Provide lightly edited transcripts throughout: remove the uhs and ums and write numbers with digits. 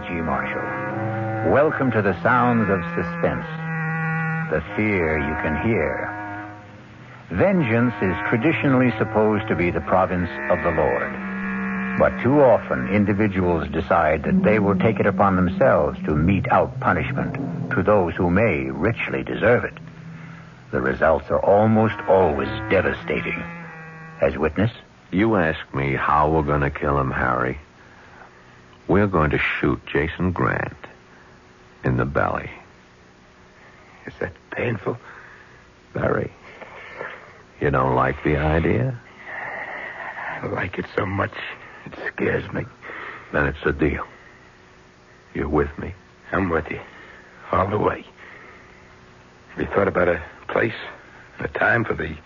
G. Marshall. Welcome to the sounds of suspense, the fear you can hear. Vengeance is traditionally supposed to be the province of the Lord. But too often, individuals decide that they will take it upon themselves to mete out punishment to those who may richly deserve it. The results are almost always devastating. As witness? You ask me how we're going to kill him, Harry. We're going to shoot Jason Grant in the belly. Is that painful? Very. You don't like the idea? I like it so much, it scares me. Then it's a deal. You're with me? I'm with you. All the way. Have you thought about a place, a time for the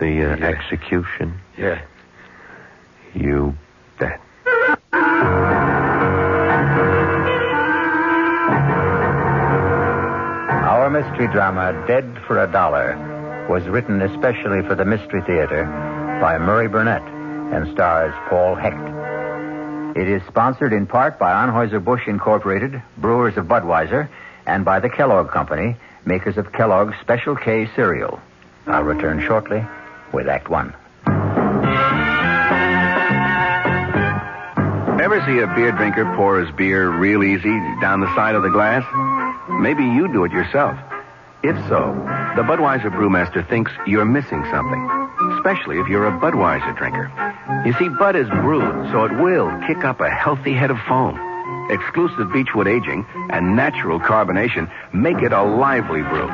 execution? Yeah. You bet. Our mystery drama, Dead for a Dollar, was written especially for the Mystery Theater by Murray Burnett and stars Paul Hecht. It is sponsored in part by Anheuser-Busch Incorporated, brewers of Budweiser, and by the Kellogg Company, makers of Kellogg's Special K cereal. I'll return shortly with Act One. Ever see a beer drinker pour his beer real easy down the side of the glass? Maybe you do it yourself. If so, the Budweiser brewmaster thinks you're missing something, especially if you're a Budweiser drinker. You see, Bud is brewed, so it will kick up a healthy head of foam. Exclusive beechwood aging and natural carbonation make it a lively brew.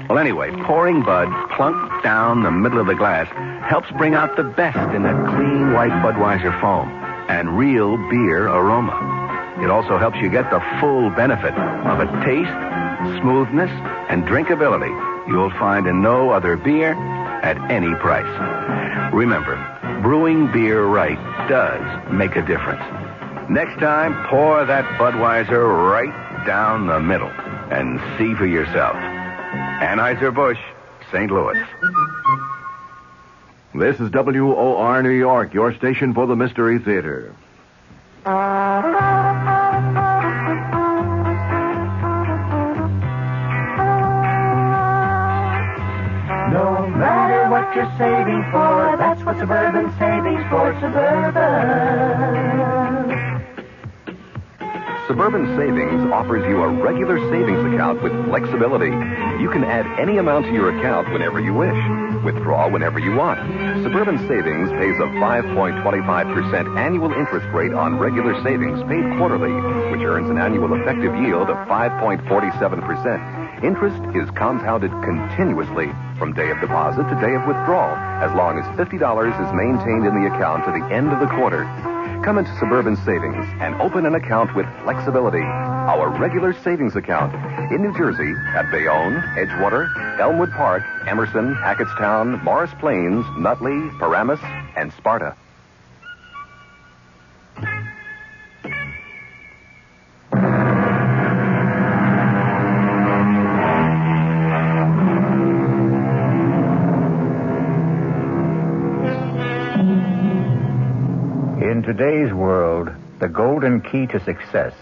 Well, anyway, pouring Bud plunk down the middle of the glass helps bring out the best in that clean white Budweiser foam and real beer aroma. It also helps you get the full benefit of a taste, smoothness, and drinkability you'll find in no other beer at any price. Remember, brewing beer right does make a difference. Next time, pour that Budweiser right down the middle and see for yourself. Anheuser-Busch, St. Louis. This is WOR New York, your station for the Mystery Theater. No matter what you're saving for, that's what Suburban Savings for Suburban. Suburban Savings offers you a regular savings account with flexibility. You can add any amount to your account whenever you wish. Withdraw whenever you want. Suburban Savings pays a 5.25% annual interest rate on regular savings paid quarterly, which earns an annual effective yield of 5.47%. Interest is compounded continuously from day of deposit to day of withdrawal, as long as $50 is maintained in the account to the end of the quarter. Come into Suburban Savings and open an account with flexibility. Our regular savings account in New Jersey at Bayonne, Edgewater, Elmwood Park, Emerson, Hackettstown, Morris Plains, Nutley, Paramus, and Sparta. In today's world, the golden key to success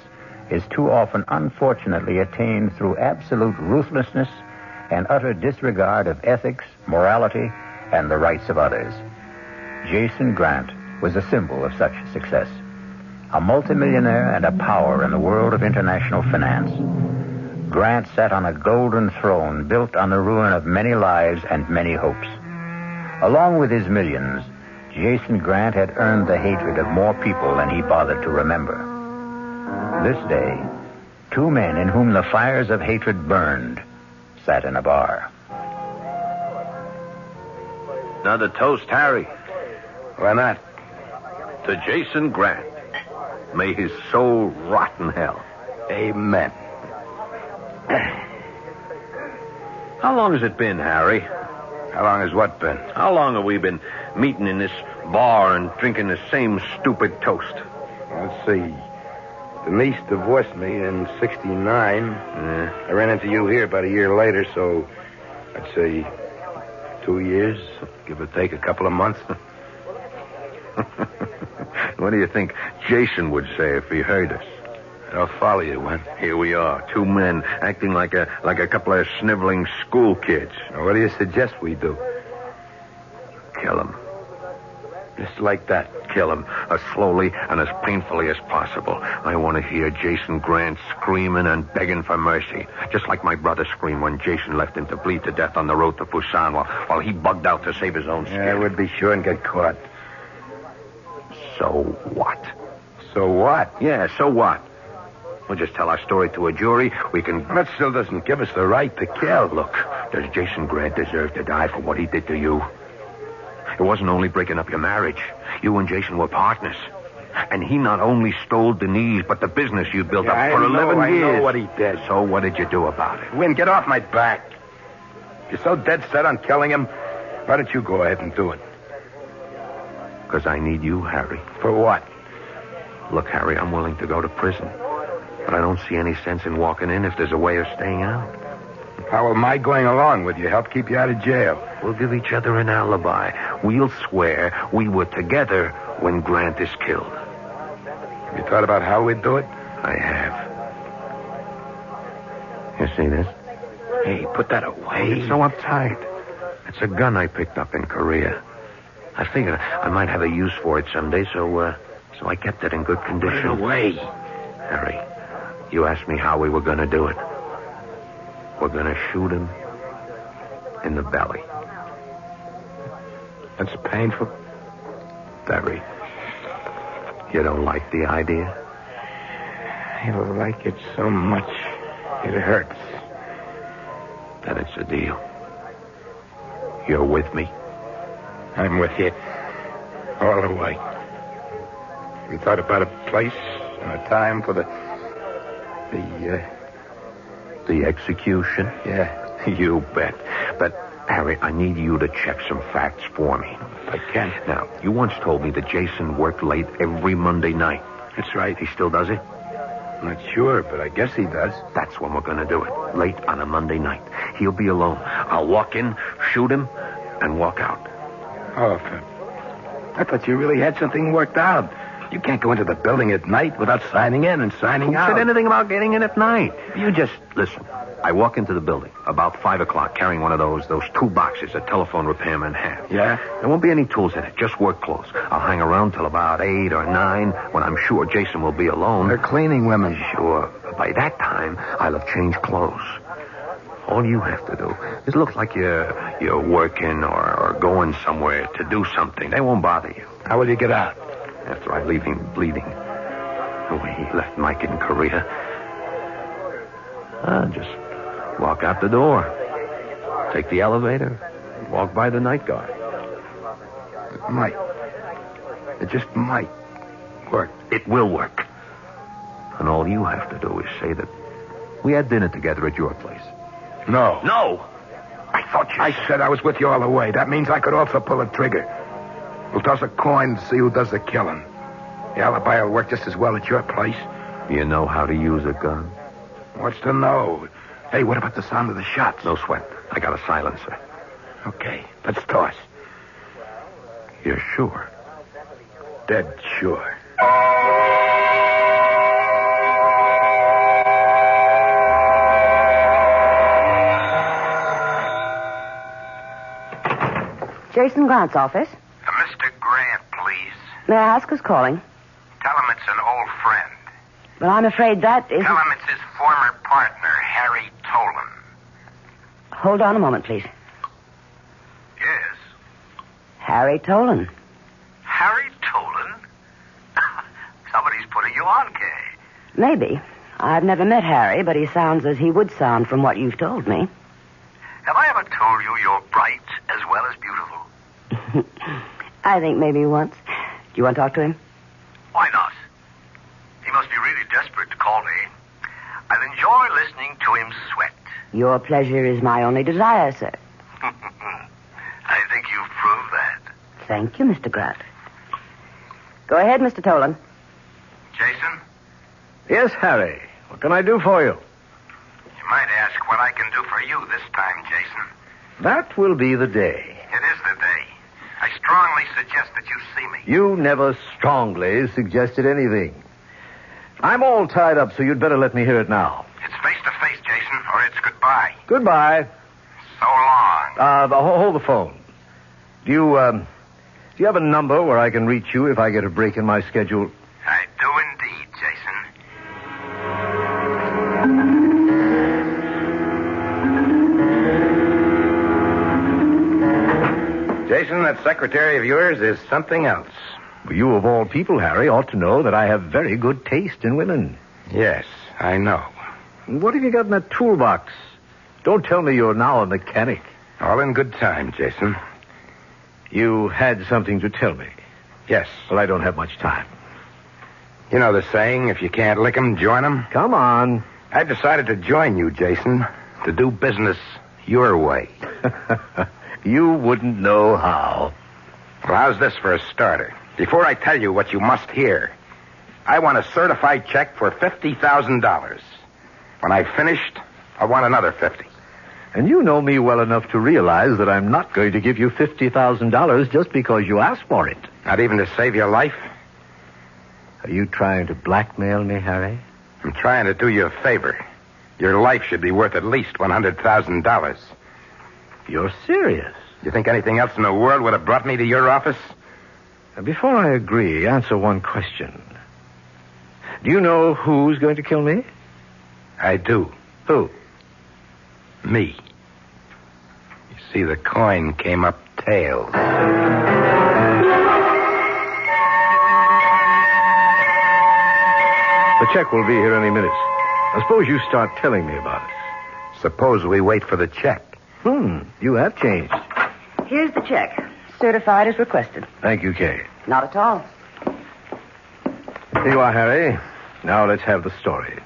is too often unfortunately attained through absolute ruthlessness and utter disregard of ethics, morality, and the rights of others. Jason Grant was a symbol of such success. A multimillionaire and a power in the world of international finance. Grant sat on a golden throne built on the ruin of many lives and many hopes. Along with his millions, Jason Grant had earned the hatred of more people than he bothered to remember. This day, two men in whom the fires of hatred burned sat in a bar. Another toast, Harry. Why not? To Jason Grant. May his soul rot in hell. Amen. How long has it been, Harry? How long has what been? How long have we been meeting in this bar and drinking the same stupid toast? Let's see. Denise divorced me in 69. I ran into you here about a year later, so I'd say 2 years, give or take a couple of months. What do you think Jason would say if he heard us? I'll follow you, Went. Here we are, two men acting like a couple of sniveling school kids. Now, what do you suggest we do? Kill him. Just like that. Kill him as slowly and as painfully as possible. I want to hear Jason Grant screaming and begging for mercy. Just like my brother screamed when Jason left him to bleed to death on the road to Busan while he bugged out to save his own skin. Yeah, we'd be sure and get caught. So what? So what? Yeah, so what? We'll just tell our story to a jury. We can... That still doesn't give us the right to kill. Look, does Jason Grant deserve to die for what he did to you? It wasn't only breaking up your marriage. You and Jason were partners. And he not only stole Denise, but the business you built up for 11 years. I know what he did. So what did you do about it? Win, get off my back. You're so dead set on killing him. Why don't you go ahead and do it? Because I need you, Harry. For what? Look, Harry, I'm willing to go to prison. But I don't see any sense in walking in if there's a way of staying out. How am I going along with you? Help keep you out of jail. We'll give each other an alibi. We'll swear we were together when Grant is killed. Have you thought about how we'd do it? I have. You see this? Hey, put that away. It's so uptight. It's a gun I picked up in Korea. I figured I might have a use for it someday, so I kept it in good condition. Put it away. Harry, you asked me how we were going to do it. We're going to shoot him in the belly. That's painful. Very. You don't like the idea? I like it so much. It hurts. Then it's a deal. You're with me? I'm with you. All the way. We thought about a place and a time for the execution? Yeah. You bet. But, Harry, I need you to check some facts for me. I can. Now, you once told me that Jason worked late every Monday night. That's right. He still does it? Not sure, but I guess he does. That's when we're going to do it. Late on a Monday night. He'll be alone. I'll walk in, shoot him, and walk out. Oh, I thought you really had something worked out. You can't go into the building at night without signing in and signing out. Who said anything about getting in at night? You just listen. I walk into the building about 5 o'clock carrying one of those tool boxes a telephone repairman has. Yeah? There won't be any tools in it, just work clothes. I'll hang around till about 8 or 9 when I'm sure Jason will be alone. They're cleaning women. Sure. By that time, I'll have changed clothes. All you have to do is look like you're working or going somewhere to do something. They won't bother you. How will you get out? After I leave him bleeding. The way he left Mike in Korea. I'll just walk out the door. Take the elevator. Walk by the night guard. It might. It just might work. It will work. And all you have to do is say that we had dinner together at your place. No. No! I thought you... I said I was with you all the way. That means I could also pull a trigger. We'll toss a coin to see who does the killing. The alibi will work just as well at your place. You know how to use a gun? What's to know? Hey, what about the sound of the shots? No sweat. I got a silencer. Okay, let's toss. You're sure? Dead sure. Jason Grant's office. Mr. Grant, please. May I ask who's calling? Tell him it's an old friend. Well, I'm afraid that isn't... Tell him it's his former partner, Harry Tolan. Hold on a moment, please. Yes. Harry Tolan. Harry Tolan? Somebody's putting you on, Kay. Maybe. I've never met Harry, but he sounds as he would sound from what you've told me. Have I ever told you you're bright as well as beautiful? I think maybe once. Do you want to talk to him? Why not? He must be really desperate to call me. I'll enjoy listening to him sweat. Your pleasure is my only desire, sir. I think you've proved that. Thank you, Mr. Grant. Go ahead, Mr. Tolan. Jason? Yes, Harry. What can I do for you? You might ask what I can do for you this time, Jason. That will be the day. It is the day. I strongly suggest that you see me. You never strongly suggested anything. I'm all tied up, so you'd better let me hear it now. It's face-to-face, Jason, or it's goodbye. Goodbye. So long. Hold the phone. Do you have a number where I can reach you if I get a break in my schedule? I do indeed, Jason. Jason, that secretary of yours is something else. You, of all people, Harry, ought to know that I have very good taste in women. Yes, I know. What have you got in that toolbox? Don't tell me you're now a mechanic. All in good time, Jason. You had something to tell me. Yes. Well, I don't have much time. You know the saying, if you can't lick 'em, join 'em? Come on. I've decided to join you, Jason, to do business your way. You wouldn't know how. Well, how's this for a starter? Before I tell you what you must hear, I want a certified check for $50,000. When I've finished, I want another 50. And you know me well enough to realize that I'm not going to give you $50,000 just because you asked for it. Not even to save your life? Are you trying to blackmail me, Harry? I'm trying to do you a favor. Your life should be worth at least $100,000. You're serious? You think anything else in the world would have brought me to your office? Before I agree, answer one question. Do you know who's going to kill me? I do. Who? Me. You see, the coin came up tails. The check will be here any minute. I suppose you start telling me about it. Suppose we wait for the check. You have changed. Here's the check. Certified as requested. Thank you, Kay. Not at all. Here you are, Harry. Now let's have the story.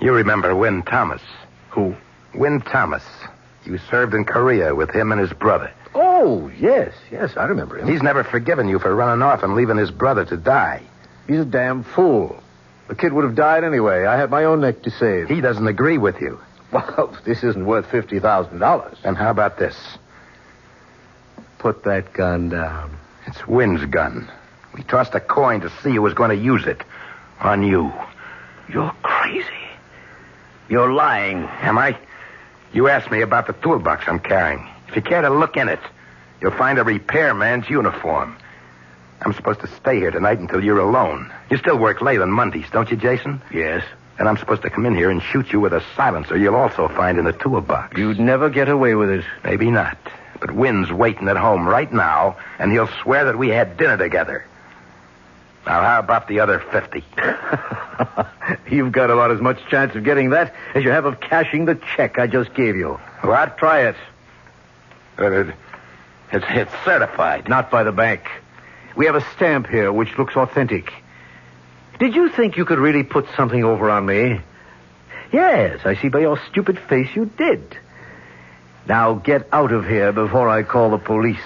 You remember Win Thomas? Who? Win Thomas. You served in Korea with him and his brother. Oh, yes, I remember him. He's never forgiven you for running off and leaving his brother to die. He's a damn fool. The kid would have died anyway. I had my own neck to save. He doesn't agree with you. Well, this isn't worth $50,000. And how about this? Put that gun down. It's Win's gun. We tossed a coin to see who was going to use it. On you. You're crazy. You're lying. Am I? You asked me about the toolbox I'm carrying. If you care to look in it, you'll find a repairman's uniform. I'm supposed to stay here tonight until you're alone. You still work late on Mondays, don't you, Jason? Yes. And I'm supposed to come in here and shoot you with a silencer you'll also find in the toolbox. You'd never get away with it. Maybe not. But Win's waiting at home right now, and he'll swear that we had dinner together. Now, how about the other 50? You've got about as much chance of getting that as you have of cashing the check I just gave you. What? Try it. It's certified. Not by the bank. We have a stamp here which looks authentic. Did you think you could really put something over on me? Yes, I see by your stupid face you did. Now get out of here before I call the police.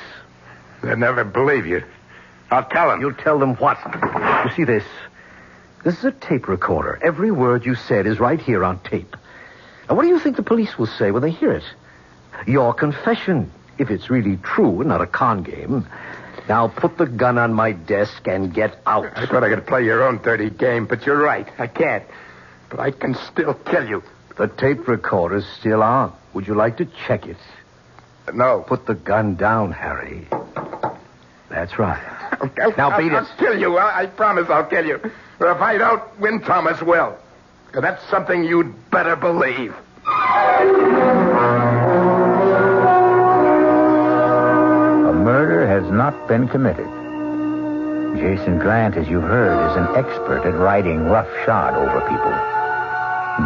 They'll never believe you. I'll tell them. You'll tell them what? You see this? This is a tape recorder. Every word you said is right here on tape. Now, what do you think the police will say when they hear it? Your confession, if it's really true and not a con game. Now put the gun on my desk and get out. I thought I could play your own dirty game, but you're right. I can't. But I can still kill you. The tape recorder's still on. Would you like to check it? No. Put the gun down, Harry. That's right. Now beat it. I'll kill you. I promise I'll kill you. But if I don't, Win Thomas will. That's something you'd better believe. A murder has not been committed. Jason Grant, as you heard, is an expert at riding roughshod over people.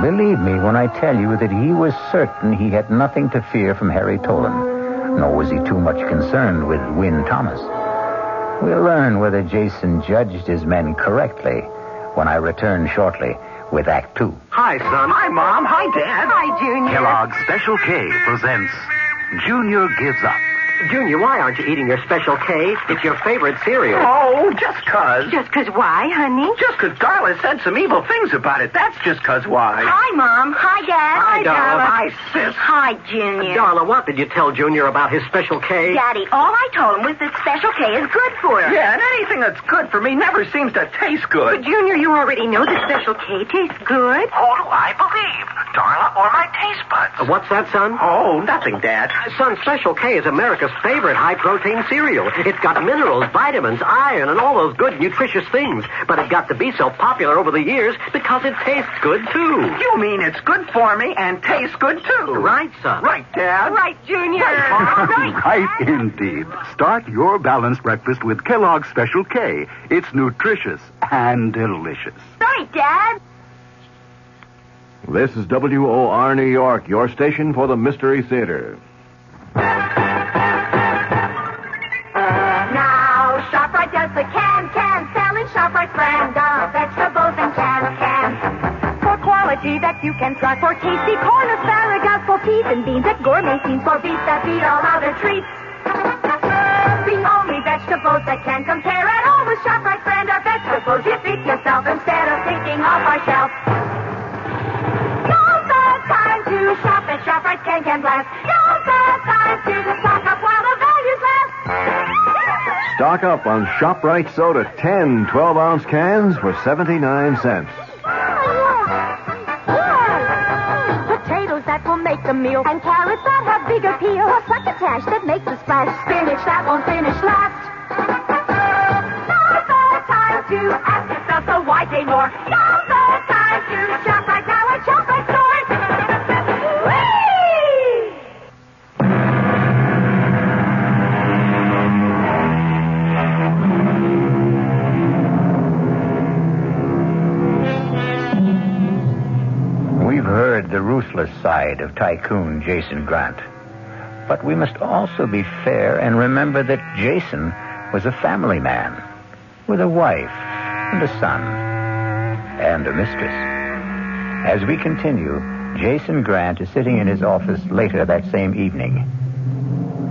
Believe me when I tell you that he was certain he had nothing to fear from Harry Tolan, nor was he too much concerned with Win Thomas. We'll learn whether Jason judged his men correctly when I return shortly with Act 2. Hi, son. Hi, Mom. Hi, Dad. Hi, Junior. Kellogg's Special K presents Junior Gives Up. Junior, why aren't you eating your Special K? It's your favorite cereal. Oh, just 'cause. Just 'cause why, honey? Just 'cause Darla said some evil things about it. That's just 'cause why. Hi, Mom. Hi, Dad. Hi, Darla. Hi, Sis. Hi, right, Junior. Darla, what did you tell Junior about his Special K? Daddy, all I told him was that Special K is good for him. Yeah, and anything that's good for me never seems to taste good. But, Junior, you already know that Special K tastes good. Who do I believe? Darla or my taste buds? What's that, son? Oh, nothing, Dad. Son, Special K is America's favorite high-protein cereal. It's got minerals, vitamins, iron, and all those good, nutritious things. But it got to be so popular over the years because it tastes good, too. You mean it's good for me and tastes good, too? Right, son. Right, Dad. Right, Junior. Right, indeed. Start your balanced breakfast with Kellogg's Special K. It's nutritious and delicious. Right, Dad. This is WOR New York, your station for the Mystery Theater. Now, ShopRite does the can, selling ShopRite brand of vegetables and can. For quality that you can trust, for tasty corn, asparagus, for peas and beans, at gourmet scenes, for beets that beat all other treats. The only vegetables that can compare at all with ShopRite brand of vegetables you feed yourself instead of thinking off our shelf. Now's the time to shop at ShopRite Can Blast. Now's the time to stock up while the values last. Stock up on ShopRite soda 10 12-ounce cans for 79 cents. Potatoes that will make the meal, and carrots that have bigger peel, a succotash that makes a splash, spinach that won't finish last. Now's the time to ask yourself, so why pay more? Now's the time to shop right now at ShopRite stores. Whee! We've heard the ruthless side of tycoon Jason Grant. But we must also be fair and remember that Jason was a family man with a wife and a son and a mistress. As we continue, Jason Grant is sitting in his office later that same evening,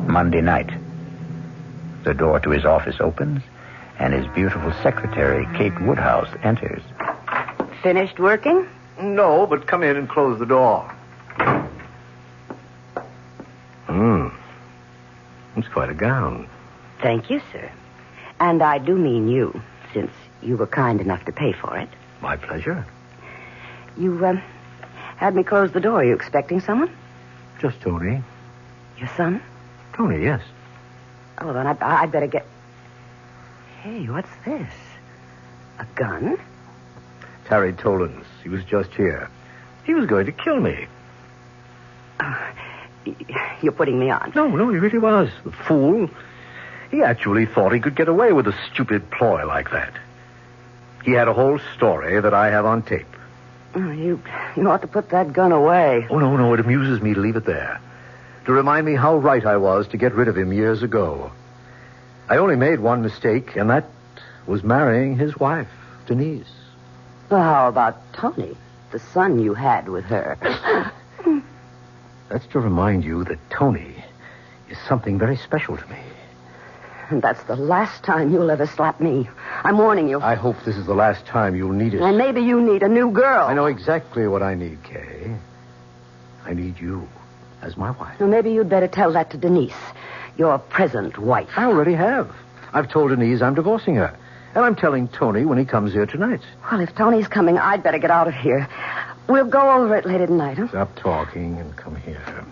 Monday night. The door to his office opens, and his beautiful secretary, Kate Woodhouse, enters. Finished working? No, but come in and close the door. It's quite a gown. Thank you, sir. And I do mean you, since you were kind enough to pay for it. My pleasure. You, had me close the door. Are you expecting someone? Just Tony. Your son? Tony, yes. Oh, then I'd better get... Hey, what's this? A gun? Harry Tolan's. He was just here. He was going to kill me. You're putting me on. No, he really was. The fool. He actually thought he could get away with a stupid ploy like that. He had a whole story that I have on tape. Oh, you ought to put that gun away. Oh, no, it amuses me to leave it there. To remind me how right I was to get rid of him years ago. I only made one mistake, and that was marrying his wife, Denise. Well, how about Tony, the son you had with her? That's to remind you that Tony is something very special to me. And that's the last time you'll ever slap me. I'm warning you. I hope this is the last time you'll need it. And maybe you need a new girl. I know exactly what I need, Kay. I need you as my wife. Well, maybe you'd better tell that to Denise, your present wife. I already have. I've told Denise I'm divorcing her. And I'm telling Tony when he comes here tonight. Well, if Tony's coming, I'd better get out of here. We'll go over it later tonight, huh? Stop talking and come here.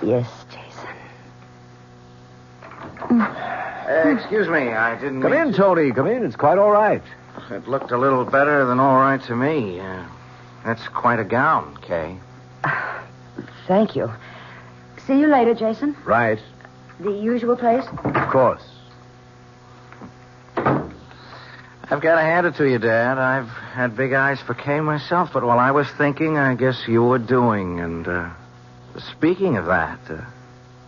Yes, Jason. Excuse me, I didn't... Come in, Tony. Come in. It's quite all right. It looked a little better than all right to me. That's quite a gown, Kay. Thank you. See you later, Jason. Right. The usual place? Of course. I've got to hand it to you, Dad. I've had big eyes for Kay myself, but while I was thinking, I guess you were doing. And, speaking of that,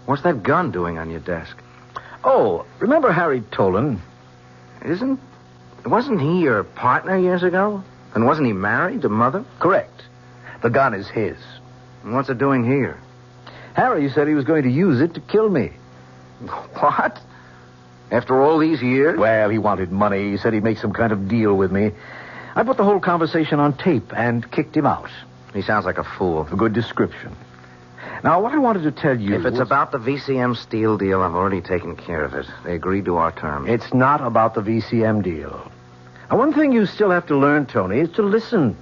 what's that gun doing on your desk? Oh, remember Harry Tolan? Wasn't he your partner years ago? And wasn't he married to Mother? Correct. The gun is his. And what's it doing here? Harry said he was going to use it to kill me. What? After all these years? Well, he wanted money. He said he'd make some kind of deal with me. I put the whole conversation on tape and kicked him out. He sounds like a fool. A good description. Now, what I wanted to tell you... If it's about the VCM steel deal, I've already taken care of it. They agreed to our terms. It's not about the VCM deal. Now, one thing you still have to learn, Tony, is to listen.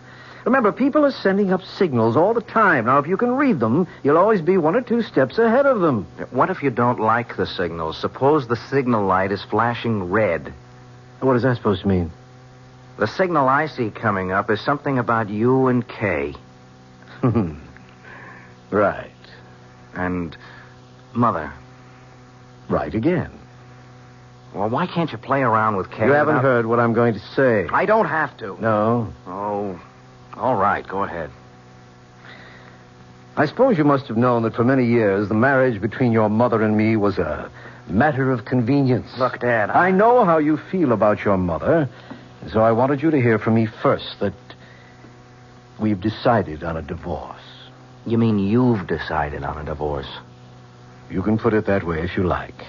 Remember, people are sending up signals all the time. Now, if you can read them, you'll always be 1 or 2 steps ahead of them. What if you don't like the signals? Suppose the signal light is flashing red. What is that supposed to mean? The signal I see coming up is something about you and Kay. Right. And Mother. Right again. Well, why can't you play around with Kay? You haven't heard what I'm going to say. I don't have to. No. Oh, all right. Go ahead. I suppose you must have known that for many years the marriage between your mother and me was a matter of convenience. Look, Dad. I know how you feel about your mother, so I wanted you to hear from me first that we've decided on a divorce. You mean you've decided on a divorce? You can put it that way if you like.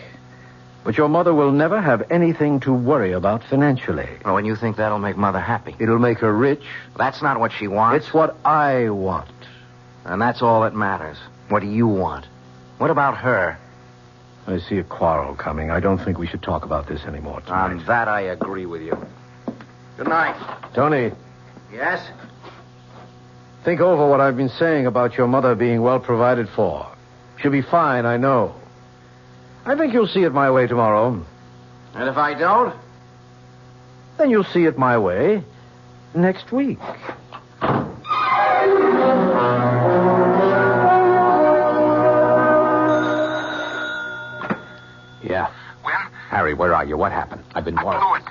But your mother will never have anything to worry about financially. Oh, and you think that'll make Mother happy? It'll make her rich. That's not what she wants. It's what I want. And that's all that matters. What do you want? What about her? I see a quarrel coming. I don't think we should talk about this anymore tonight. On that, I agree with you. Good night. Tony. Yes? Think over what I've been saying about your mother being well provided for. She'll be fine, I know. I think you'll see it my way tomorrow. And if I don't? Then you'll see it my way next week. Yeah. When? Harry, where are you? What happened? I've been worried. I blew it.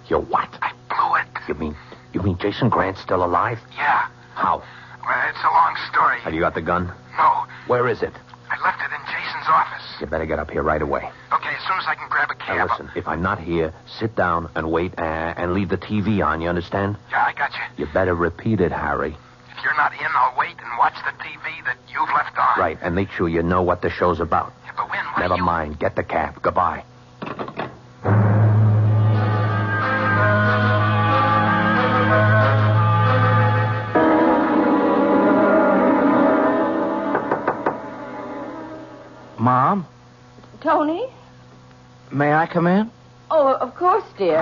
You what? I blew it. You mean Jason Grant's still alive? Yeah. How? Well, it's a long story. Have you got the gun? No. Where is it? I left it in Jason's office. You better get up here right away. Okay, as soon as I can grab a cab. Now listen, if I'm not here, sit down and wait and leave the TV on, you understand? Yeah, I got you. You better repeat it, Harry. If you're not in, I'll wait and watch the TV that you've left on. Right, and make sure you know what the show's about. Yeah, but when? Never mind. Get the cab. Goodbye. Mom? Tony? May I come in? Oh, of course, dear.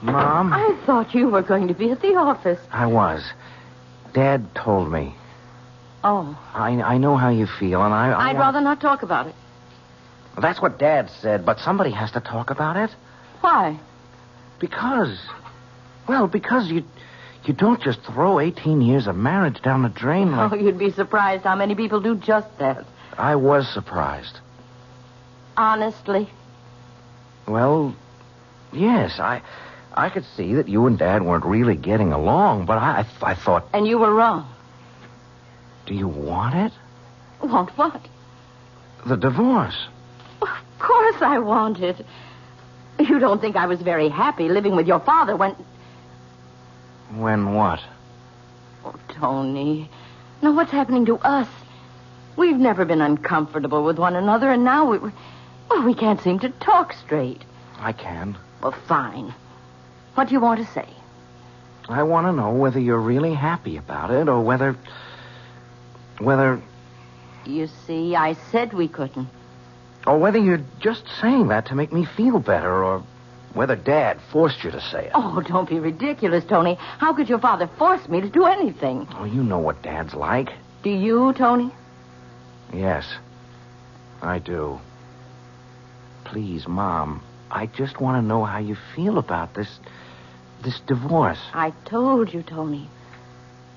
Mom? I thought you were going to be at the office. I was. Dad told me. Oh. I know how you feel, and I'd rather not talk about it. That's what Dad said, but somebody has to talk about it. Why? Because you don't just throw 18 years of marriage down the drain like... Oh, you'd be surprised how many people do just that. I was surprised. Honestly? Well, yes, I could see that you and Dad weren't really getting along, but I thought... And you were wrong. Do you want it? Want what? The divorce. Of course I want it. You don't think I was very happy living with your father when... When what? Oh, Tony. Now, what's happening to us? We've never been uncomfortable with one another, and now we can't seem to talk straight. I can. Well, fine. What do you want to say? I want to know whether you're really happy about it, or whether... You see, I said we couldn't. Or whether you're just saying that to make me feel better, or whether Dad forced you to say it. Oh, don't be ridiculous, Tony. How could your father force me to do anything? Oh, you know what Dad's like. Do you, Tony? Yes, I do. Please, Mom, I just want to know how you feel about this divorce. I told you, Tony.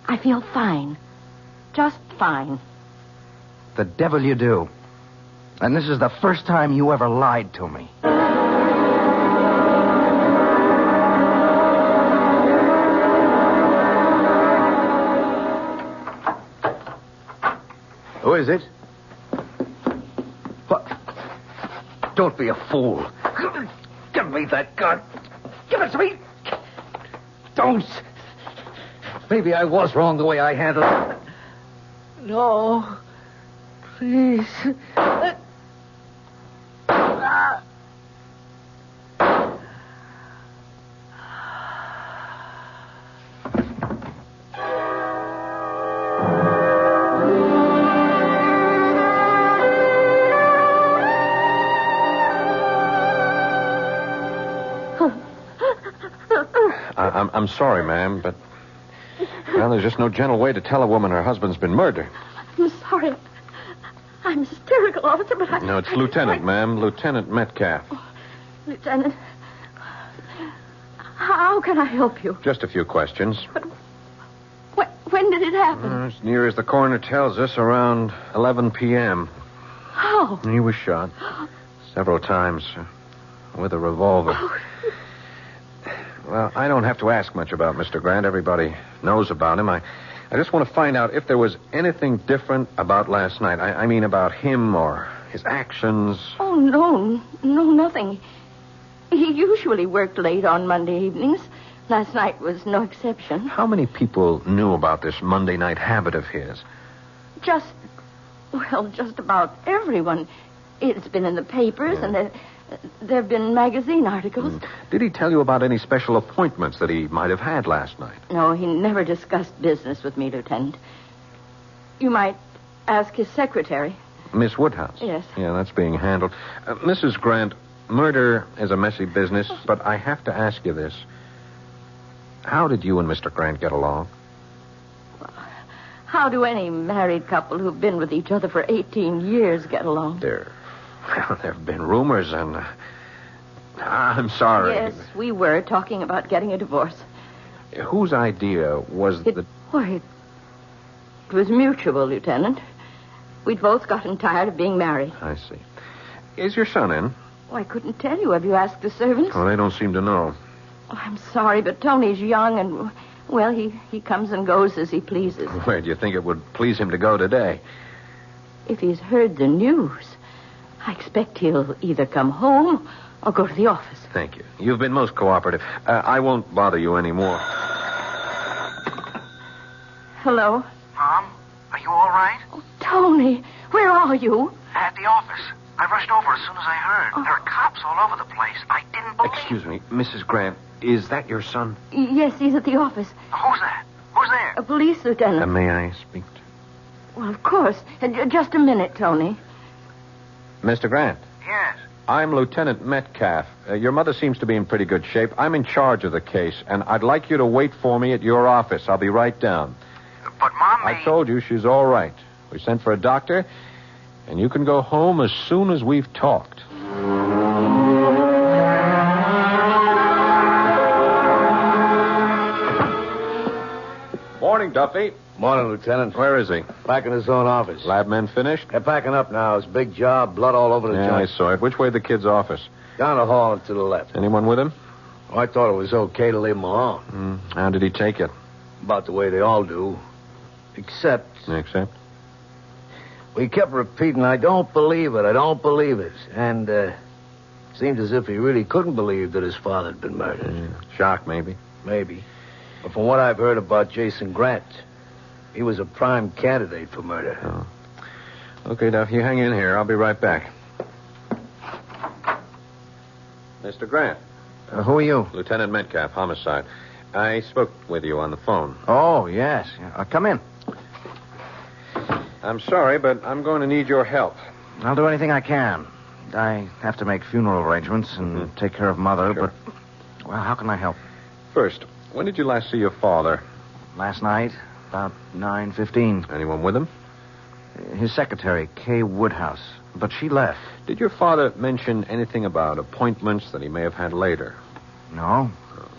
I feel fine. Just fine. The devil you do. And this is the first time you ever lied to me. Who is it? What? Don't be a fool. Give me that gun. Give it to me. Don't. Maybe I was wrong the way I handled it. No. Please. I'm sorry, ma'am, but... Well, there's just no gentle way to tell a woman her husband's been murdered. I'm sorry. I'm hysterical, officer, but I... No, it's Lieutenant, ma'am. Lieutenant Metcalf. Oh, Lieutenant, how can I help you? Just a few questions. But when did it happen? As near as the coroner tells us, around 11 p.m. How? He was shot several times with a revolver. Oh. Well, I don't have to ask much about Mr. Grant. Everybody knows about him. I just want to find out if there was anything different about last night. I mean about him or his actions. Oh, no, nothing. He usually worked late on Monday evenings. Last night was no exception. How many people knew about this Monday night habit of his? Just about everyone. It's been in the papers, and there have been magazine articles. Did he tell you about any special appointments that he might have had last night? No, he never discussed business with me, Lieutenant. You might ask his secretary. Miss Woodhouse? Yes. Yeah, that's being handled. Mrs. Grant, murder is a messy business, but I have to ask you this. How did you and Mr. Grant get along? How do any married couple who've been with each other for 18 years get along? There have been rumors, and... I'm sorry. Yes, we were talking about getting a divorce. Whose idea was it was mutual, Lieutenant. We'd both gotten tired of being married. I see. Is your son in? Oh, I couldn't tell you. Have you asked the servants? Oh, they don't seem to know. Oh, I'm sorry, but Tony's young and... Well, he comes and goes as he pleases. Where do you think it would please him to go today? If he's heard the news, I expect he'll either come home or go to the office. Thank you. You've been most cooperative. I won't bother you anymore. Hello? Mom, are you all right? Oh, Tony, where are you? At the office. I rushed over as soon as I heard. There are cops all over the place. I didn't believe... Excuse me, Mrs. Grant. Is that your son? Yes, he's at the office. Who's that? Who's there? A police lieutenant. May I speak to... Well, of course. Just a minute, Tony. Mr. Grant. Yes? I'm Lieutenant Metcalf. Your mother seems to be in pretty good shape. I'm in charge of the case, and I'd like you to wait for me at your office. I'll be right down. But, Mom, I told you she's all right. We sent for a doctor, and you can go home as soon as we've talked. Morning, Duffy. Morning, Lieutenant. Where is he? Back in his own office. Lab men finished? They're packing up now. It's a big job. Blood all over the joint. I saw it. Which way the kid's office? Down the hall and to the left. Anyone with him? Oh, I thought it was okay to leave him alone. How did he take it? About the way they all do. Except... We kept repeating, I don't believe it, I don't believe it. And, seemed as if he really couldn't believe that his father had been murdered. Shock, maybe. Maybe. But from what I've heard about Jason Grant, he was a prime candidate for murder. Oh. Okay, Duff, you hang in here. I'll be right back. Mr. Grant. Who are you? Lieutenant Metcalf, homicide. I spoke with you on the phone. Oh, yes. Come in. I'm sorry, but I'm going to need your help. I'll do anything I can. I have to make funeral arrangements and take care of Mother, Sure. but... Well, how can I help? First, when did you last see your father? Last night, about 9:15. Anyone with him? His secretary, Kay Woodhouse. But she left. Did your father mention anything about appointments that he may have had later? No.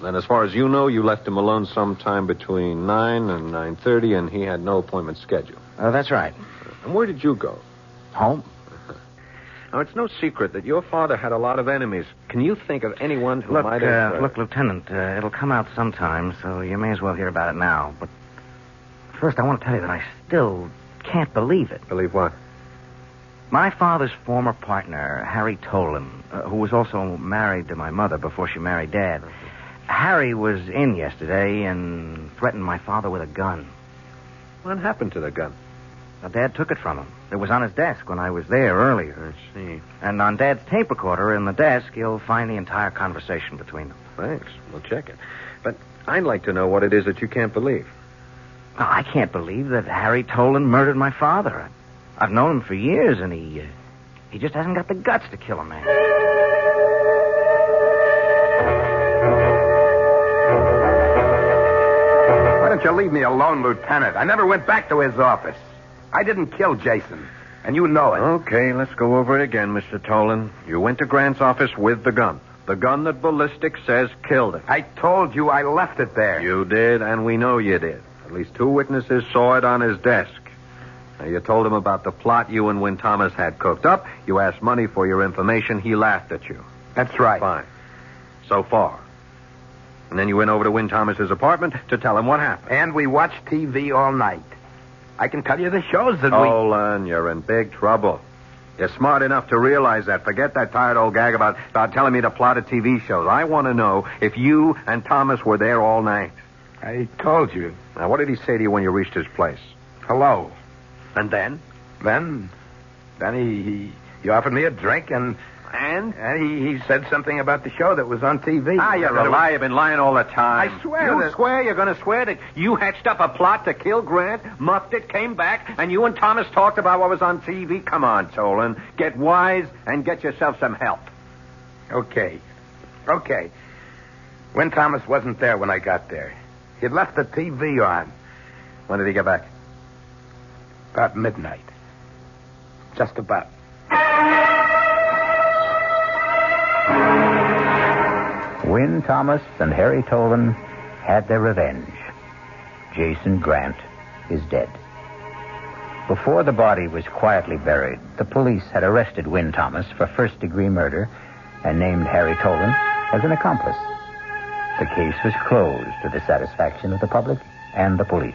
Then as far as you know, you left him alone sometime between 9 and 9:30, and he had no appointment scheduled. That's right. And where did you go? Home. Now, it's no secret that your father had a lot of enemies. Can you think of anyone who might have... Look, Lieutenant, it'll come out sometime, so you may as well hear about it now. But first, I want to tell you that I still can't believe it. Believe what? My father's former partner, Harry Tolan, who was also married to my mother before she married Dad. Harry was in yesterday and threatened my father with a gun. What happened to the gun? Well, Dad took it from him. It was on his desk when I was there earlier. I see. And on Dad's tape recorder in the desk, you'll find the entire conversation between them. Thanks. We'll check it. But I'd like to know what it is that you can't believe. Oh, I can't believe that Harry Tolan murdered my father. I've known him for years, and he just hasn't got the guts to kill a man. Won't you leave me alone, Lieutenant? I never went back to his office. I didn't kill Jason, and you know it. Okay, let's go over it again, Mr. Tolan. You went to Grant's office with the gun. The gun that ballistics says killed him. I told you I left it there. You did, and we know you did. At least 2 witnesses saw it on his desk. Now, you told him about the plot you and Win Thomas had cooked up. You asked money for your information. He laughed at you. That's right. Fine. So far. And then you went over to Win Thomas's apartment to tell him what happened. And we watched TV all night. I can tell you the shows that Tolan, you're in big trouble. You're smart enough to realize that. Forget that tired old gag about telling me to plot a TV show. I want to know if you and Thomas were there all night. I told you. Now, what did he say to you when you reached his place? Hello. And then? Then he offered me a drink and he said something about the show that was on TV. You're a liar. You've been lying all the time. I swear You swear? You're going to swear that you hatched up a plot to kill Grant, muffed it, came back, and you and Thomas talked about what was on TV? Come on, Tolan. Get wise and get yourself some help. Okay. Win Thomas wasn't there when I got there. He'd left the TV on. When did he get back? About midnight. Just about. Win Thomas and Harry Tolan had their revenge. Jason Grant is dead. Before the body was quietly buried, the police had arrested Win Thomas for first-degree murder and named Harry Tolan as an accomplice. The case was closed to the satisfaction of the public and the police.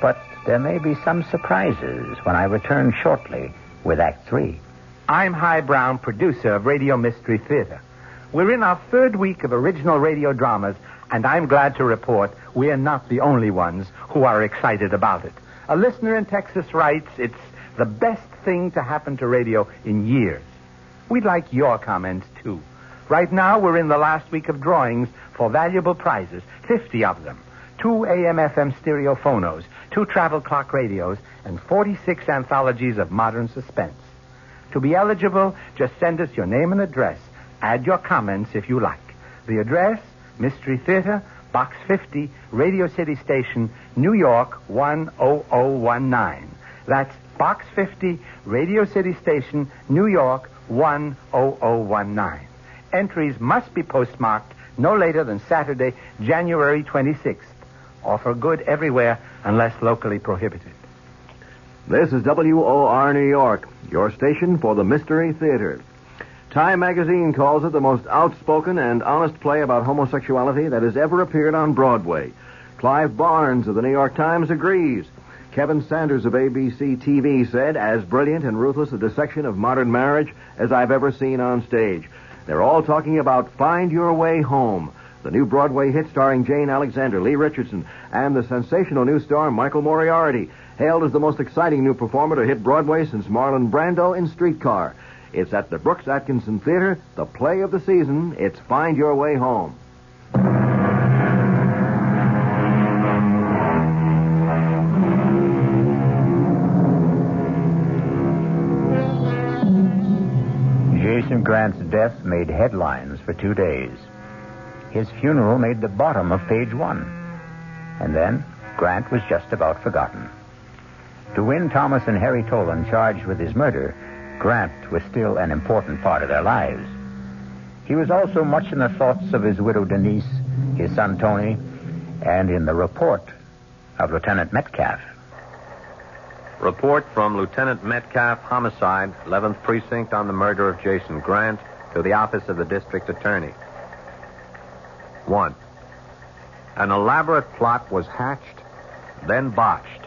But there may be some surprises when I return shortly with Act 3. I'm Himan Brown, producer of Radio Mystery Theater. We're in our 3rd week of original radio dramas, and I'm glad to report we're not the only ones who are excited about it. A listener in Texas writes, it's the best thing to happen to radio in years. We'd like your comments, too. Right now, we're in the last week of drawings for valuable prizes, 50 of them. 2 AM/FM stereo phonos, 2 travel clock radios, and 46 anthologies of modern suspense. To be eligible, just send us your name and address. Add your comments if you like. The address, Mystery Theater, Box 50, Radio City Station, New York 10019. That's Box 50, Radio City Station, New York 10019. Entries must be postmarked no later than Saturday, January 26th. Offer good everywhere unless locally prohibited. This is WOR New York, your station for the Mystery Theater. Time magazine calls it the most outspoken and honest play about homosexuality that has ever appeared on Broadway. Clive Barnes of the New York Times agrees. Kevin Sanders of ABC TV said, as brilliant and ruthless a dissection of modern marriage as I've ever seen on stage. They're all talking about Find Your Way Home, the new Broadway hit starring Jane Alexander, Lee Richardson, and the sensational new star Michael Moriarty, hailed as the most exciting new performer to hit Broadway since Marlon Brando in Streetcar. It's at the Brooks Atkinson Theater, the play of the season. It's Find Your Way Home. Jason Grant's death made headlines for 2 days. His funeral made the bottom of page 1. And then Grant was just about forgotten. To Win Thomas and Harry Tolan charged with his murder, Grant was still an important part of their lives. He was also much in the thoughts of his widow Denise, his son Tony, and in the report of Lieutenant Metcalf. Report from Lieutenant Metcalf, homicide, 11th Precinct on the murder of Jason Grant, to the office of the district attorney. 1. An elaborate plot was hatched, then botched,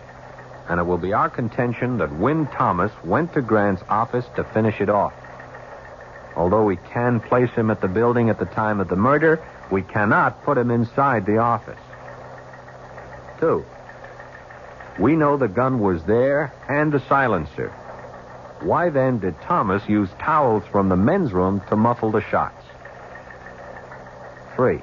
and it will be our contention that Win Thomas went to Grant's office to finish it off. Although we can place him at the building at the time of the murder, we cannot put him inside the office. 2. We know the gun was there and the silencer. Why then did Thomas use towels from the men's room to muffle the shots? 3.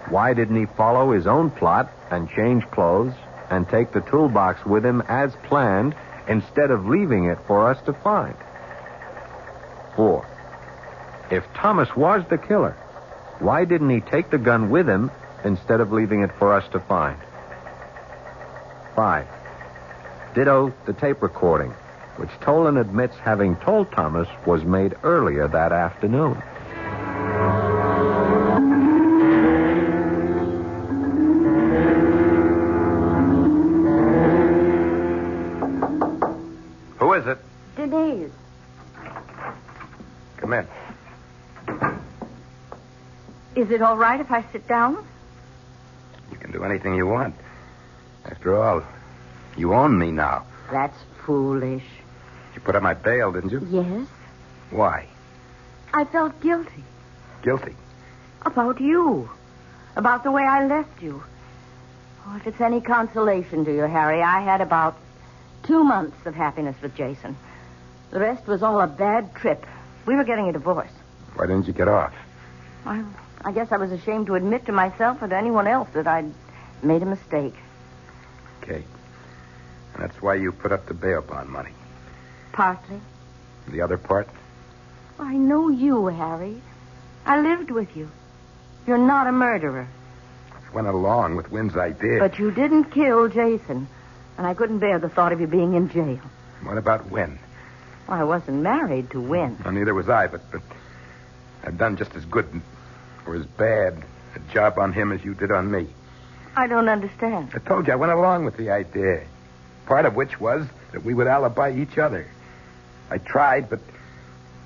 Why didn't he follow his own plot and change clothes and take the toolbox with him as planned instead of leaving it for us to find? 4. If Thomas was the killer, why didn't he take the gun with him instead of leaving it for us to find. 5. Ditto the tape recording, which Tolan admits having told Thomas was made earlier that afternoon. Who is it? Denise. Come in. Is it all right if I sit down? You can do anything you want. After all, you own me now. That's foolish. You put up my bail, didn't you? Yes. Why? I felt guilty. Guilty? About you. About the way I left you. Oh, if it's any consolation to you, Harry, I had about 2 months of happiness with Jason. The rest was all a bad trip. We were getting a divorce. Why didn't you get off? I guess I was ashamed to admit to myself or to anyone else that I'd made a mistake. Okay. And that's why you put up the bail bond money. Partly. The other part? I know you, Harry. I lived with you. You're not a murderer. I went along with Wynn's idea. But you didn't kill Jason. And I couldn't bear the thought of you being in jail. What about Wynn? Well, I wasn't married to Wynn. Well, neither was I, but I've done just as good or as bad a job on him as you did on me. I don't understand. I told you I went along with the idea. Part of which was that we would alibi each other. I tried, but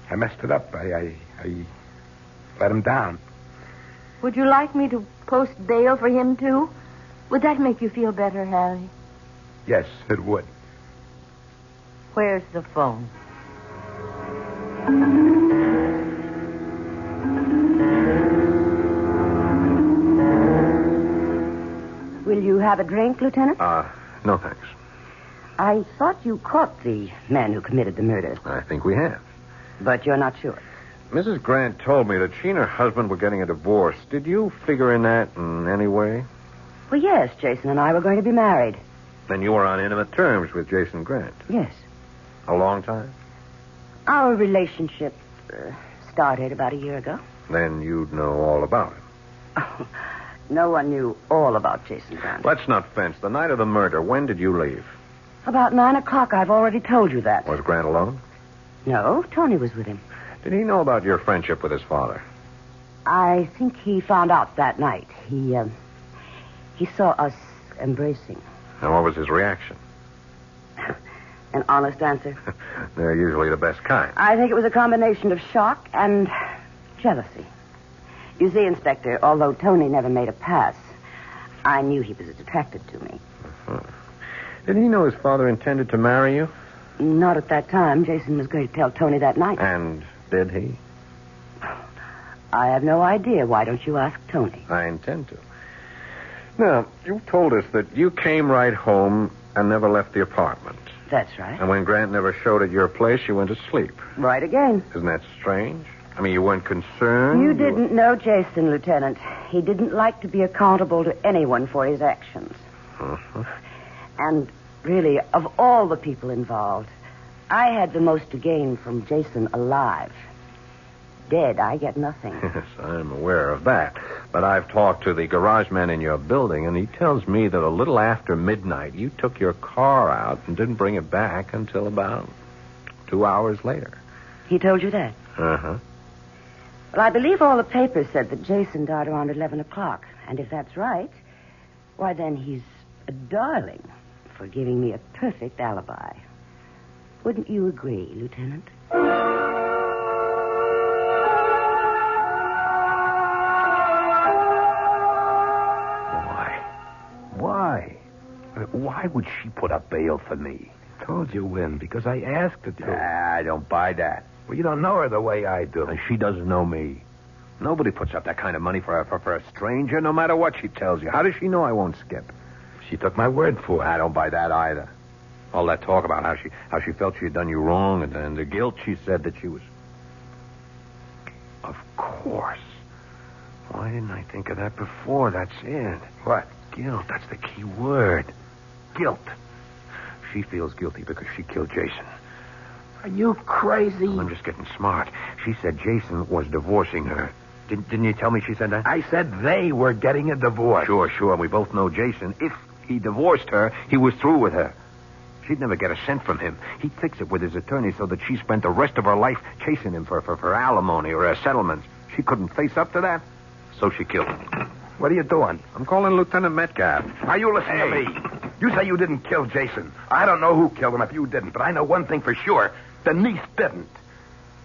I messed it up. I let him down. Would you like me to post bail for him, too? Would that make you feel better, Harry? Yes, it would. Where's the phone? Will you have a drink, Lieutenant? No thanks. I thought you caught the man who committed the murder. I think we have. But you're not sure. Mrs. Grant told me that she and her husband were getting a divorce. Did you figure in that in any way? Well, yes, Jason and I were going to be married. Then you were on intimate terms with Jason Grant? Yes. A long time? Our relationship started about a year ago. Then you'd know all about him. Oh, no one knew all about Jason Grant. Let's not fence. The night of the murder, when did you leave? About 9 o'clock. I've already told you that. Was Grant alone? No, Tony was with him. Did he know about your friendship with his father? I think he found out that night. He saw us embracing. And what was his reaction? An honest answer? They're usually the best kind. I think it was a combination of shock and jealousy. You see, Inspector, although Tony never made a pass, I knew he was attracted to me. Uh-huh. Did he know his father intended to marry you? Not at that time. Jason was going to tell Tony that night. And did he? I have no idea. Why don't you ask Tony? I intend to. Now, you told us that you came right home and never left the apartment. That's right. And when Grant never showed at your place, you went to sleep. Right again. Isn't that strange? I mean, you weren't concerned? You didn't know Jason, Lieutenant. He didn't like to be accountable to anyone for his actions. Uh-huh. And really, of all the people involved, I had the most to gain from Jason alive. Dead, I get nothing. Yes, I'm aware of that. But I've talked to the garage man in your building, and he tells me that a little after midnight, you took your car out and didn't bring it back until about 2 hours later. He told you that? Uh-huh. Well, I believe all the papers said that Jason died around 11 o'clock. And if that's right, why then he's a darling for giving me a perfect alibi. Wouldn't you agree, Lieutenant? Why would she put up bail for me? I told you, Wynn, because I asked her to. I don't buy that. Well, you don't know her the way I do. And she doesn't know me. Nobody puts up that kind of money for a stranger, no matter what she tells you. How does she know I won't skip? She took my word for it. I don't buy that either. All that talk about how she felt she had done you wrong and the guilt she said that she was... Of course. Why didn't I think of that before? That's it. What? Guilt. That's the key word. Guilt. She feels guilty because she killed Jason. Are you crazy? I'm just getting smart. She said Jason was divorcing her Didn't you tell me she said that? I said they were getting a divorce. Sure. We both know Jason. If he divorced her, he was through with her. She'd never get a cent from him. He'd fix it with his attorney so that she spent the rest of her life chasing him for alimony or a settlement. She couldn't face up to that, so she killed him. What are you doing? I'm calling Lieutenant Metcalf. Are you listening to me? You say you didn't kill Jason. I don't know who killed him if you didn't, but I know one thing for sure. Denise didn't.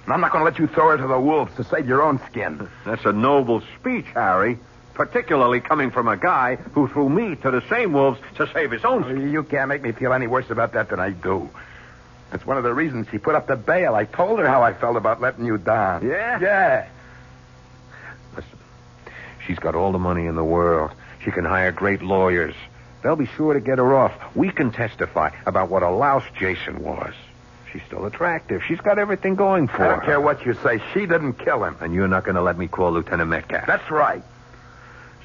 And I'm not going to let you throw her to the wolves to save your own skin. That's a noble speech, Harry. Particularly coming from a guy who threw me to the same wolves to save his own skin. You can't make me feel any worse about that than I do. That's one of the reasons she put up the bail. I told her how I felt about letting you down. Yeah? Yeah. Listen, she's got all the money in the world. She can hire great lawyers. They'll be sure to get her off. We can testify about what a louse Jason was. She's still attractive. She's got everything going for her. I don't care what you say. She didn't kill him. And you're not going to let me call Lieutenant Metcalf. That's right.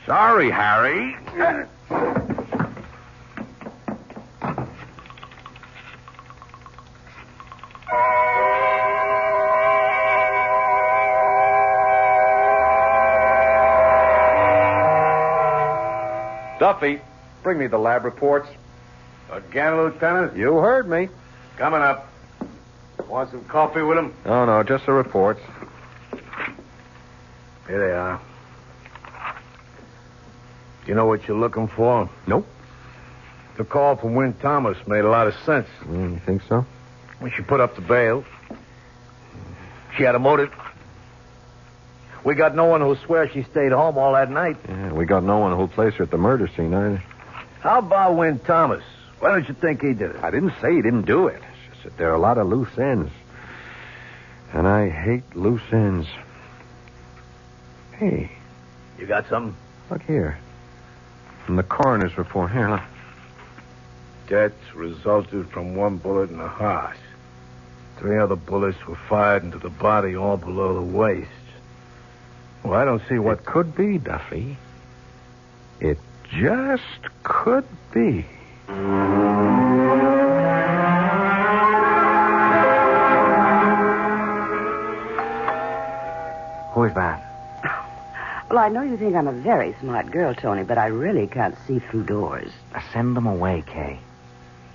Sorry, Harry. Duffy, bring me the lab reports. Again, Lieutenant? You heard me. Coming up. Want some coffee with him? No, just the reports. Here they are. You know what you're looking for? Nope. The call from Wynn Thomas made a lot of sense. You think so? When she put up the bail, she had a motive. We got no one who'll swear she stayed home all that night. Yeah, we got no one who'll place her at the murder scene either. How about Wynn Thomas? Why don't you think he did it? I didn't say he didn't do it. It's just that there are a lot of loose ends. And I hate loose ends. Hey. You got something? Look here. From the coroner's report. Here, look. Death resulted from one bullet in the heart. 3 other bullets were fired into the body, all below the waist. Well, I don't see what... It could be, Duffy. It just could be. Who is that? Well, I know you think I'm a very smart girl, Tony, but I really can't see through doors. Send them away, Kay.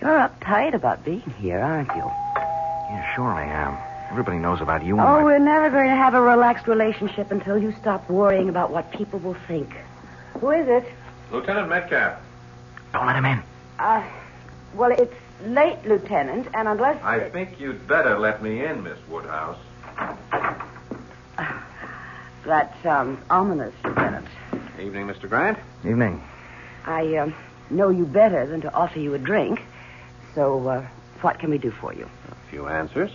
You're uptight about being here, aren't you? Yeah, sure I am. Everybody knows about you. Oh, we're never going to have a relaxed relationship until you stop worrying about what people will think. Who is it? Lieutenant Metcalf. Don't let him in. Well, it's late, Lieutenant, and unless... I think you'd better let me in, Miss Woodhouse. That sounds ominous, Lieutenant. Evening, Mr. Grant. Evening. I know you better than to offer you a drink. So, what can we do for you? A few answers.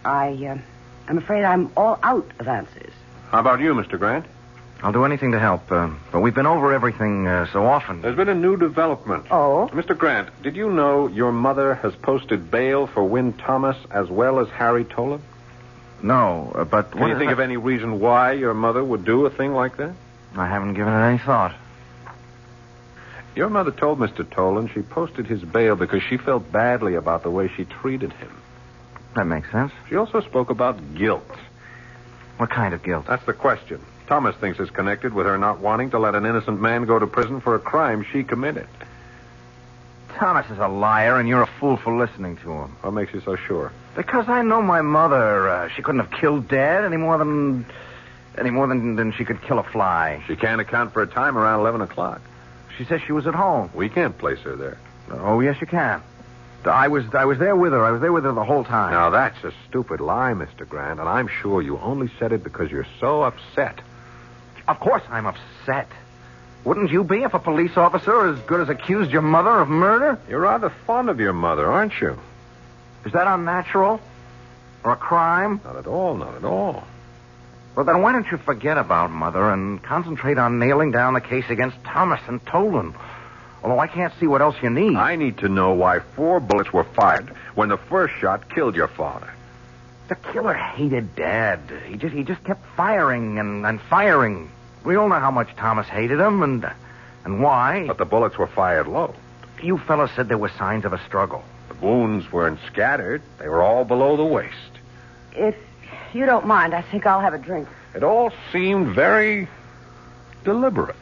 I'm afraid I'm all out of answers. How about you, Mr. Grant? I'll do anything to help, but we've been over everything so often. There's been a new development. Oh? Mr. Grant, did you know your mother has posted bail for Wynn Thomas as well as Harry Tolan? No, but... Can you think of any reason why your mother would do a thing like that? I haven't given it any thought. Your mother told Mr. Tolan she posted his bail because she felt badly about the way she treated him. That makes sense. She also spoke about guilt. What kind of guilt? That's the question. Thomas thinks it's connected with her not wanting to let an innocent man go to prison for a crime she committed. Thomas is a liar, and you're a fool for listening to him. What makes you so sure? Because I know my mother. She couldn't have killed Dad any more than she could kill a fly. She can't account for a time around 11 o'clock. She says she was at home. We can't place her there. Oh, yes, you can. I was there with her. I was there with her the whole time. Now, that's a stupid lie, Mr. Grant, and I'm sure you only said it because you're so upset. Of course I'm upset. Wouldn't you be if a police officer as good as accused your mother of murder? You're rather fond of your mother, aren't you? Is that unnatural? Or a crime? Not at all, not at all. Well, then why don't you forget about Mother and concentrate on nailing down the case against Thomas and Tolan? Although I can't see what else you need. I need to know why 4 bullets were fired when the first shot killed your father. The killer hated Dad. He just kept firing and firing. We all know how much Thomas hated him and why. But the bullets were fired low. You fellas said there were signs of a struggle. The wounds weren't scattered. They were all below the waist. If you don't mind, I think I'll have a drink. It all seemed very deliberate.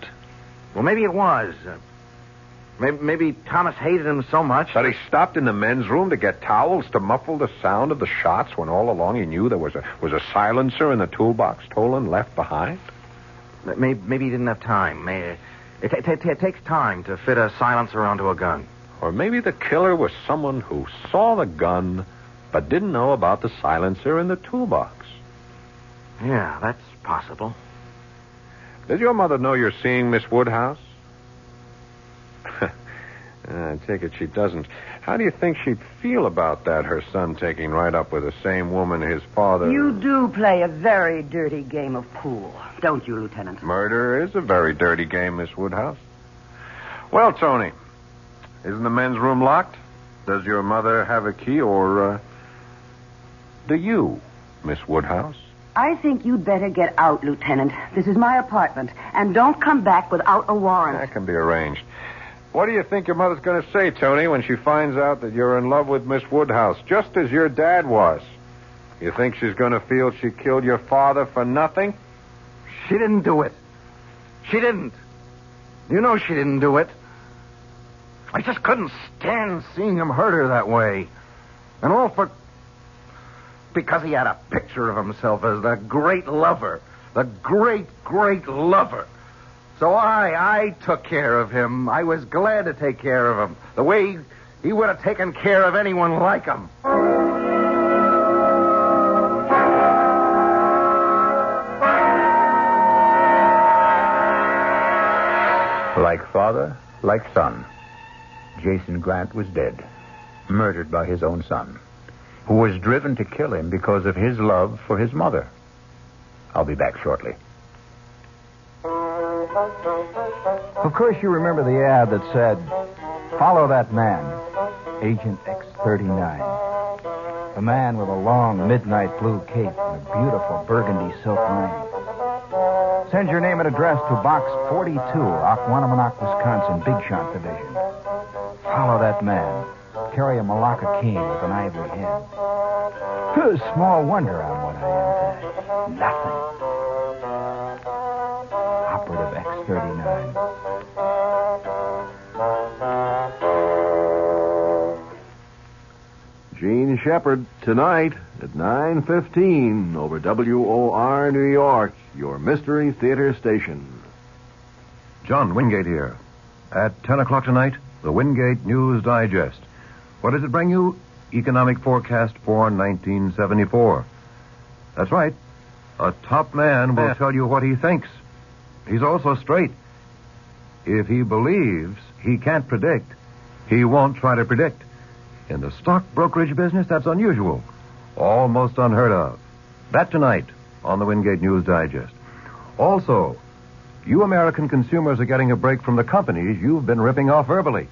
Well, maybe it was. Maybe Thomas hated him so much that he stopped in the men's room to get towels to muffle the sound of the shots when all along he knew there was a silencer in the toolbox Tolan left behind. Maybe he didn't have time. It takes time to fit a silencer onto a gun. Or maybe the killer was someone who saw the gun but didn't know about the silencer in the toolbox. Yeah, that's possible. Does your mother know you're seeing Miss Woodhouse? I take it she doesn't. How do you think she'd feel about that, her son taking right up with the same woman his father... You do play a very dirty game of pool, don't you, Lieutenant? Murder is a very dirty game, Miss Woodhouse. Well, Tony, isn't the men's room locked? Does your mother have a key, or do you, Miss Woodhouse? I think you'd better get out, Lieutenant. This is my apartment, and don't come back without a warrant. That can be arranged. What do you think your mother's going to say, Tony, when she finds out that you're in love with Miss Woodhouse, just as your dad was? You think she's going to feel she killed your father for nothing? She didn't do it. She didn't. You know she didn't do it. I just couldn't stand seeing him hurt her that way. And all because he had a picture of himself as the great lover. The great, great lover. So I took care of him. I was glad to take care of him. The way he would have taken care of anyone like him. Like father, like son, Jason Grant was dead, murdered by his own son, who was driven to kill him because of his love for his mother. I'll be back shortly. Of course you remember the ad that said, "Follow that man, Agent X39. A man with a long midnight blue cape and a beautiful burgundy silk lining. Send your name and address to Box 42, Aquanamonoc, Wisconsin, Big Shot Division. Follow that man. Carry a Malacca cane with an ivory head. Small wonder I'm what I am today. Nothing. Operative X39. Gene Shepard, tonight at 9:15 over WOR New York, your Mystery Theater station. John Wingate here. At 10 o'clock tonight, the Wingate News Digest. What does it bring you? Economic forecast for 1974. That's right. A top man will tell you what he thinks. He's also straight. If he believes he can't predict, he won't try to predict. In the stock brokerage business, that's unusual. Almost unheard of. That tonight on the Wingate News Digest. Also, you American consumers are getting a break from the companies you've been ripping off verbally.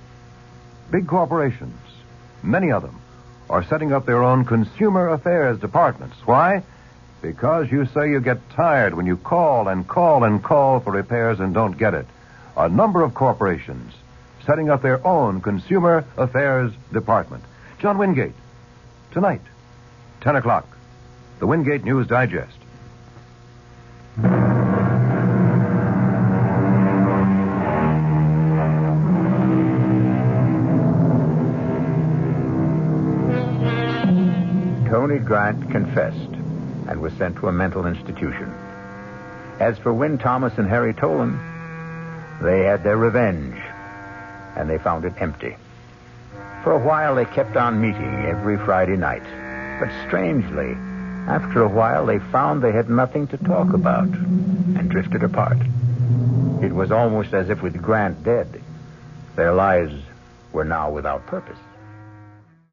Big corporations, many of them, are setting up their own consumer affairs departments. Why? Because you say you get tired when you call and call and call for repairs and don't get it. A number of corporations setting up their own consumer affairs department. John Wingate, tonight, 10 o'clock, the Wingate News Digest. Tony Grant confessed and was sent to a mental institution. As for Win Thomas and Harry Tolan, they had their revenge, and they found it empty. For a while, they kept on meeting every Friday night. But strangely, after a while, they found they had nothing to talk about and drifted apart. It was almost as if with Grant dead, their lives were now without purpose.